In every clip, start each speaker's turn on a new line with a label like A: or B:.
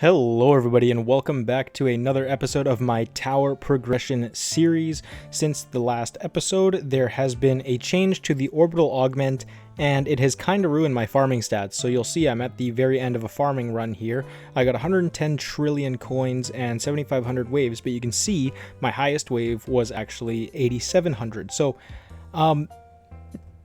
A: Hello everybody and welcome back to another episode of my tower progression series. Since the last episode, there has been a change to the Orbital Augment and it has kind of ruined my farming stats. So you'll see I'm at the very end of a farming run here. I got 110 trillion coins and 7,500 waves, but you can see my highest wave was actually 8,700. So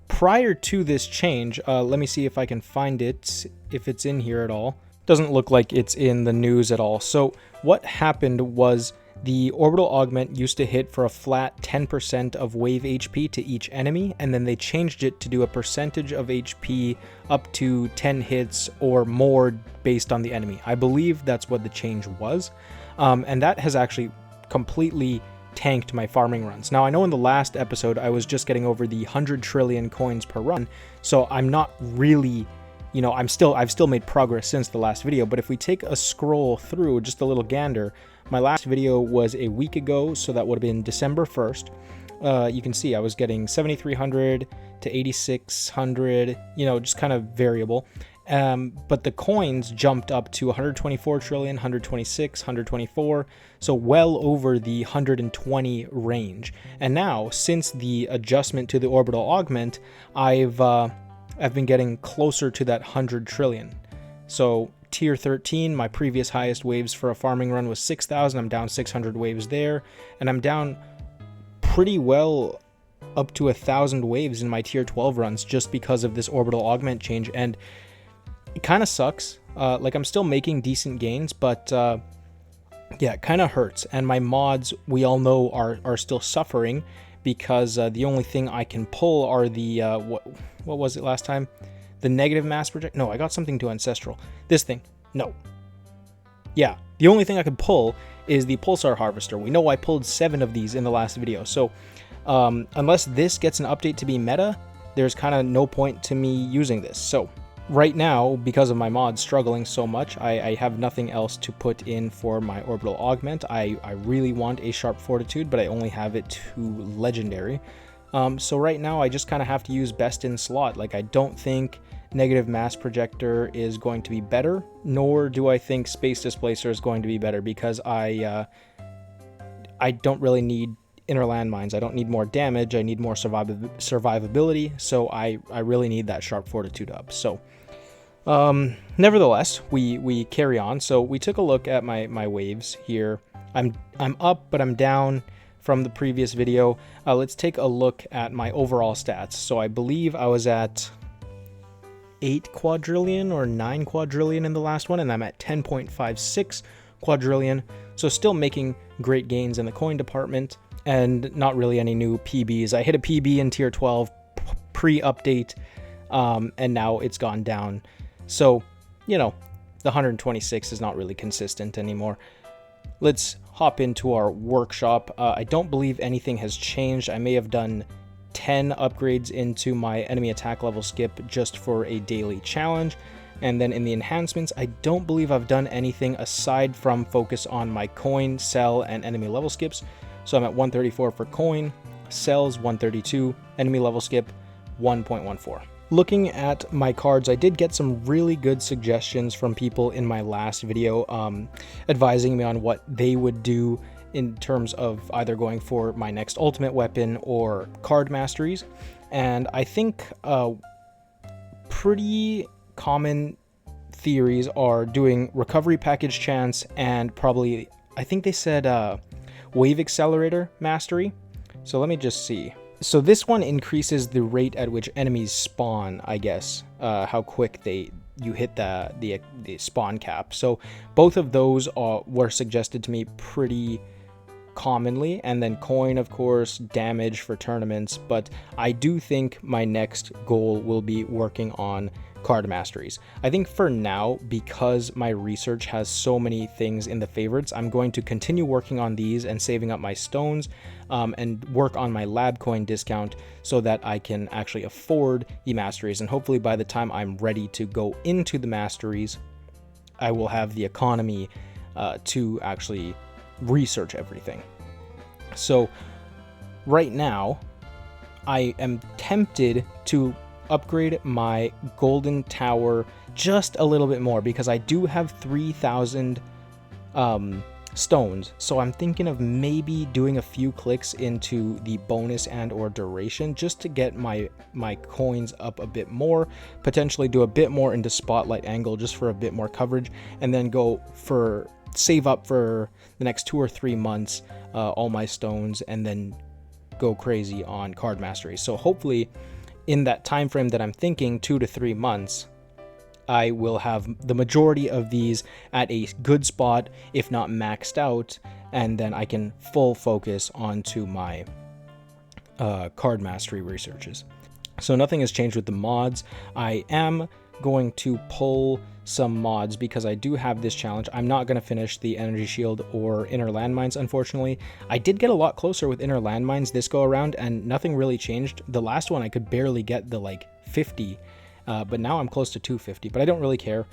A: prior to this change, let me see if I can find it, if it's in here at all. Doesn't look like it's in the news at all. So what happened was the Orbital Augment used to hit for a flat 10% of wave HP to each enemy, and then they changed it to do a percentage of HP up to 10 hits or more based on the enemy. I believe that's what the change was, and that has actually completely tanked my farming runs. Now I know in the last episode I was just getting over the 100 trillion coins per run, so I'm not really... I've still made progress since the last video, but if we take a scroll through, just a little gander, my last video was a week ago, so that would have been December 1st. You can see I was getting 7,300 to 8,600, just kind of variable. But the coins jumped up to 124 trillion, 126, 124, so well over the 120 range. And now, since the adjustment to the Orbital Augment, I've been getting closer to that 100 trillion. So tier 13, my previous highest waves for a farming run was 6,000. I'm down 600 waves there, and I'm down pretty well up to 1,000 waves in my tier 12 runs just because of this Orbital Augment change. And it kind of sucks. I'm still making decent gains, but yeah, it kind of hurts. And my mods, we all know, are still suffering, because the only thing I can pull are the, what was it last time? The negative mass project? No, I got something to Ancestral. This thing. No. Yeah, the only thing I can pull is the Pulsar Harvester. We know I pulled 7 of these in the last video, so unless this gets an update to be meta, there's kind of no point to me using this. So right now, because of my mods struggling so much, I have nothing else to put in for my Orbital Augment. I really want a Sharp Fortitude, but I only have it to Legendary. So right now, I just kind of have to use Best in Slot. I don't think Negative Mass Projector is going to be better, nor do I think Space Displacer is going to be better, because I don't really need inner landmines. I don't need more damage. I need more survivability, so I really need that Sharp Fortitude up. So nevertheless, we carry on. So we took a look at my waves here. I'm up, but I'm down from the previous video. Let's take a look at my overall stats. So I believe I was at 8 quadrillion or 9 quadrillion in the last one, and I'm at 10.56 quadrillion. So still making great gains in the coin department, and not really any new PBs. I hit a PB in tier 12 pre-update, and now it's gone down. So, the 126 is not really consistent anymore. Let's hop into our workshop. I don't believe anything has changed. I may have done 10 upgrades into my enemy attack level skip just for a daily challenge. And then in the enhancements, I don't believe I've done anything aside from focus on my coin, cell, and enemy level skips. So I'm at 134 for coin, cells 132, enemy level skip 1.14. Looking at my cards, I did get some really good suggestions from people in my last video, advising me on what they would do in terms of either going for my next ultimate weapon or card masteries. And I think pretty common theories are doing recovery package chance and probably, I think they said wave accelerator mastery. So let me just see. So this one increases the rate at which enemies spawn, I guess, how quick you hit the spawn cap. So both of those were suggested to me pretty commonly, and then coin, of course, damage for tournaments. But I do think my next goal will be working on card masteries. I think for now, because my research has so many things in the favorites, I'm going to continue working on these and saving up my stones, and work on my lab coin discount so that I can actually afford the masteries. And hopefully by the time I'm ready to go into the masteries, I will have the economy to actually research everything. So right now, I am tempted to upgrade my golden tower just a little bit more, because I do have 3,000 stones. So I'm thinking of maybe doing a few clicks into the bonus and or duration just to get my coins up a bit more, potentially do a bit more into spotlight angle just for a bit more coverage, and then go for save up for the next 2 or 3 months all my stones, and then go crazy on card mastery. So hopefully in that time frame that I'm thinking, 2 to 3 months, I will have the majority of these at a good spot, if not maxed out, and then I can full focus onto my card mastery researches. So nothing has changed with the mods. I am going to pull some mods because I do have this challenge. I'm not going to finish the energy shield or inner landmines, unfortunately. I did get a lot closer with inner landmines this go around, and nothing really changed. The last one I could barely get the like 50, but now I'm close to 250, but I don't really care.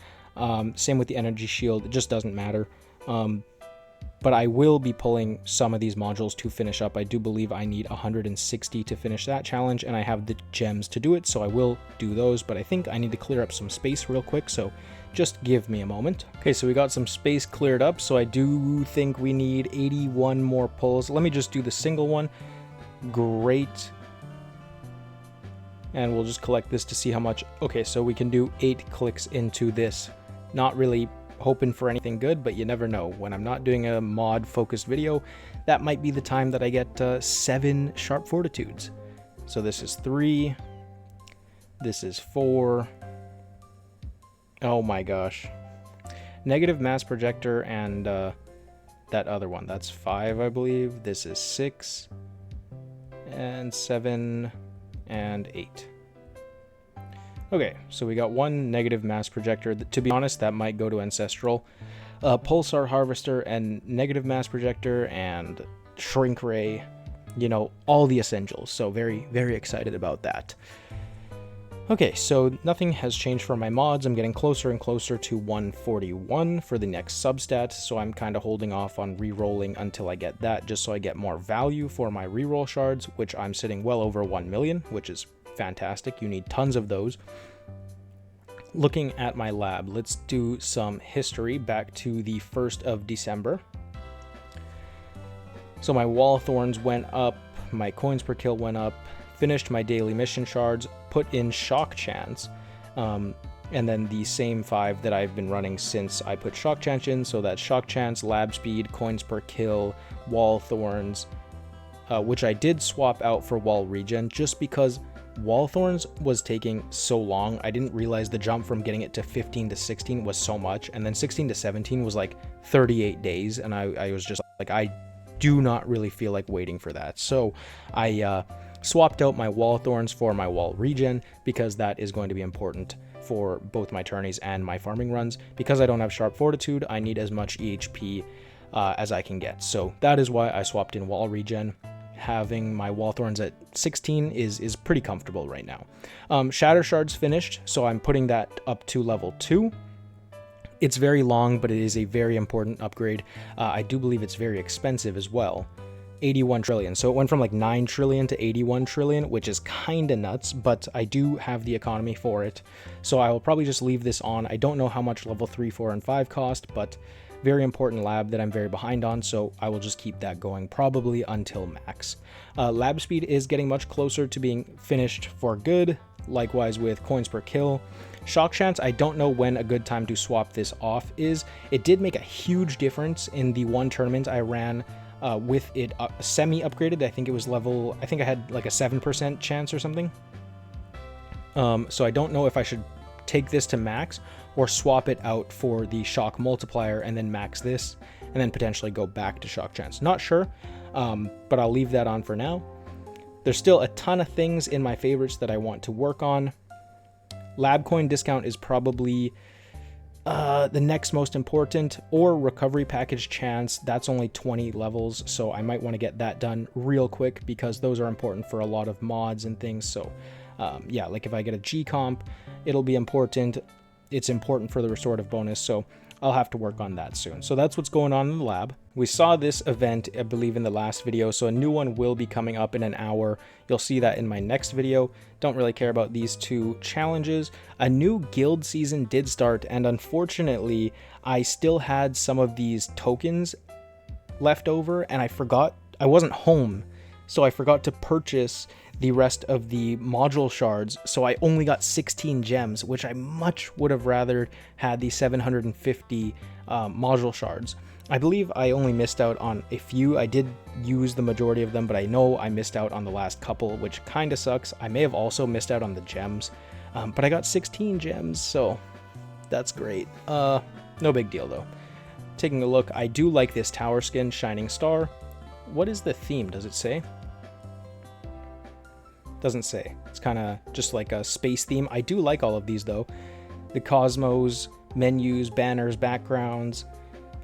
A: Same with the energy shield, it just doesn't matter. But I will be pulling some of these modules to finish up. I do believe I need 160 to finish that challenge, and I have the gems to do it, so I will do those, but I think I need to clear up some space real quick, so just give me a moment. Okay, so we got some space cleared up, so I do think we need 81 more pulls. Let me just do the single one. Great. And we'll just collect this to see how much. Okay, so we can do 8 clicks into this. Not really hoping for anything good, but you never know. When I'm not doing a mod focused video, that might be the time that I get 7 sharp fortitudes. So this is 3, this is 4. Oh my gosh. Negative mass projector and that other one, that's 5, I believe. This is 6 and 7 and 8. Okay, so we got 1 negative mass projector. To be honest, that might go to ancestral. Pulsar harvester and negative mass projector and shrink ray, you know, all the essentials. So very, very excited about that. Okay, so nothing has changed for my mods. I'm getting closer and closer to 141 for the next substat, so I'm kind of holding off on re-rolling until I get that, just so I get more value for my re-roll shards, which I'm sitting well over 1 million, which is fantastic. You need tons of those. Looking at my lab, let's do some history back to the 1st of December. So my wall thorns went up, my coins per kill went up, finished my daily mission shards, put in shock chance, and then the same 5 that I've been running since I put shock chance in. So that's shock chance, lab speed, coins per kill, wall thorns, which I did swap out for wall regen just because wall thorns was taking so long. I didn't realize the jump from getting it to 15 to 16 was so much, and then 16 to 17 was like 38 days, and I was just like, I do not really feel like waiting for that. So I swapped out my wall thorns for my wall regen, because that is going to be important for both my tourneys and my farming runs. Because I don't have sharp fortitude, I need as much EHP as I can get. So that is why I swapped in wall regen. Having my wall thorns at 16 is pretty comfortable right now. Shatter shards finished, so I'm putting that up to level 2. It's very long, but it is a very important upgrade. I do believe it's very expensive as well. 81 trillion. So it went from like 9 trillion to 81 trillion, which is kind of nuts, but I do have the economy for it. So I will probably just leave this on. I don't know how much level 3, 4, and 5 cost, but very important lab that I'm very behind on, so I will just keep that going probably until max. Lab speed is getting much closer to being finished for good, likewise with coins per kill. Shock chance, I don't know when a good time to swap this off is. It did make a huge difference in the one tournament I ran with it semi-upgraded. I think it was level, I think I had like a 7% chance or something. So I don't know if I should take this to max or swap it out for the shock multiplier and then max this and then potentially go back to shock chance. Not sure, but I'll leave that on for now. There's still a ton of things in my favorites that I want to work on. Lab coin discount is probably the next most important, or recovery package chance. That's only 20 levels, so I might want to get that done real quick because those are important for a lot of mods and things. So yeah, like if I get a G comp, it'll be important. It's important for the restorative bonus, so I'll have to work on that soon. So that's what's going on in the lab. We saw this event, I believe, in the last video, so a new one will be coming up in an hour. You'll see that in my next video. Don't really care about these two challenges. A new guild season did start, and unfortunately, I still had some of these tokens left over, and I wasn't home, so I forgot to purchase the rest of the module shards, so I only got 16 gems, which I much would have rather had the 750 module shards. I believe I only missed out on a few. I did use the majority of them, but I know I missed out on the last couple, which kind of sucks. I may have also missed out on the gems, but I got 16 gems, so that's great. No big deal though. Taking a look, I do like this tower skin, Shining Star. What is the theme? Does it say? Doesn't say. It's kind of just like a space theme. I do like all of these though. The cosmos, menus, banners, backgrounds.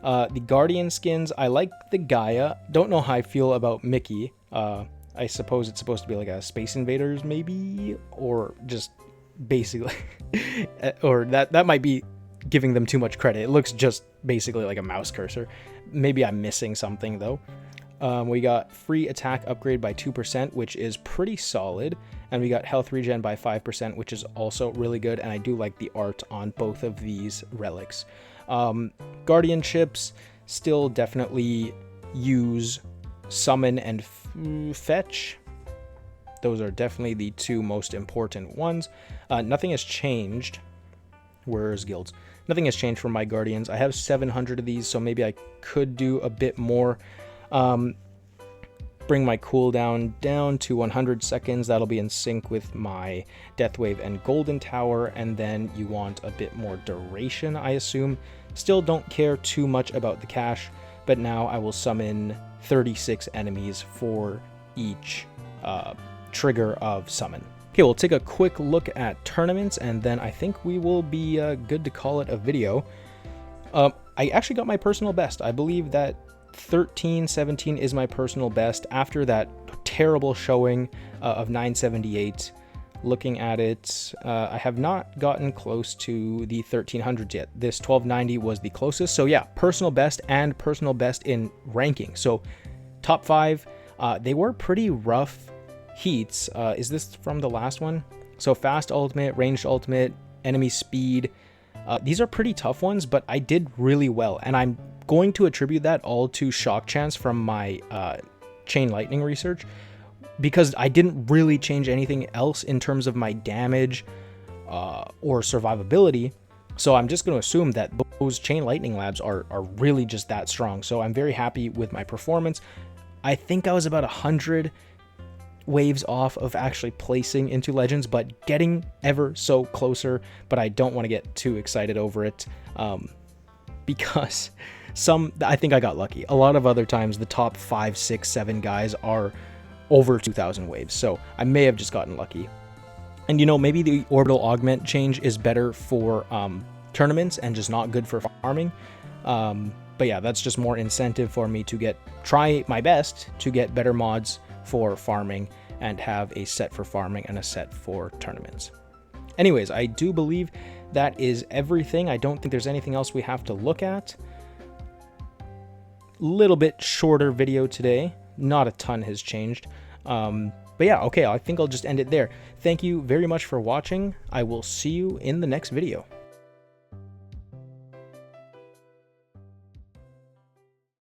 A: The Guardian skins, I like the Gaia. Don't know how I feel about Mickey. I suppose it's supposed to be like a Space Invaders maybe, or just basically, or that might be giving them too much credit. It looks just basically like a mouse cursor. Maybe I'm missing something though. We got free attack upgrade by 2%, which is pretty solid. And we got health regen by 5%, which is also really good. And I do like the art on both of these relics. Guardian chips, still definitely use summon and fetch. Those are definitely the two most important ones. Nothing has changed. Where's guilds? Nothing has changed for my guardians. I have 700 of these, so maybe I could do a bit more. Bring my cooldown down to 100 seconds. That'll be in sync with my Death Wave and Golden Tower. And then you want a bit more duration, I assume. Still don't care too much about the cash, but now I will summon 36 enemies for each trigger of summon. Okay, we'll take a quick look at tournaments, and then I think we will be good to call it a video. I actually got my personal best. I believe that 1317 is my personal best after that terrible showing of 978. Looking at it, I have not gotten close to the 1300s yet. This 1290 was the closest. So yeah, personal best and personal best in ranking. So top 5, they were pretty rough heats. Is this from the last one? So fast ultimate, ranged ultimate, enemy speed. These are pretty tough ones, but I did really well. And I'm going to attribute that all to shock chance from my chain lightning research, because I didn't really change anything else in terms of my damage or survivability. So I'm just going to assume that those chain lightning labs are really just that strong. So I'm very happy with my performance. I think I was about 100 waves off of actually placing into Legends, but getting ever so closer. But I don't want to get too excited over it because I think I got lucky. A lot of other times the top 5, 6, 7 guys are over 2,000 waves, so I may have just gotten lucky. And you know, maybe the Orbital Augment change is better for tournaments and just not good for farming. But yeah, that's just more incentive for me to try my best to get better mods for farming and have a set for farming and a set for tournaments. Anyways, I do believe that is everything. I don't think there's anything else we have to look at. Little bit shorter video today. Not a ton has changed. But yeah, okay, I think I'll just end it there. Thank you very much for watching. I will see you in the next video.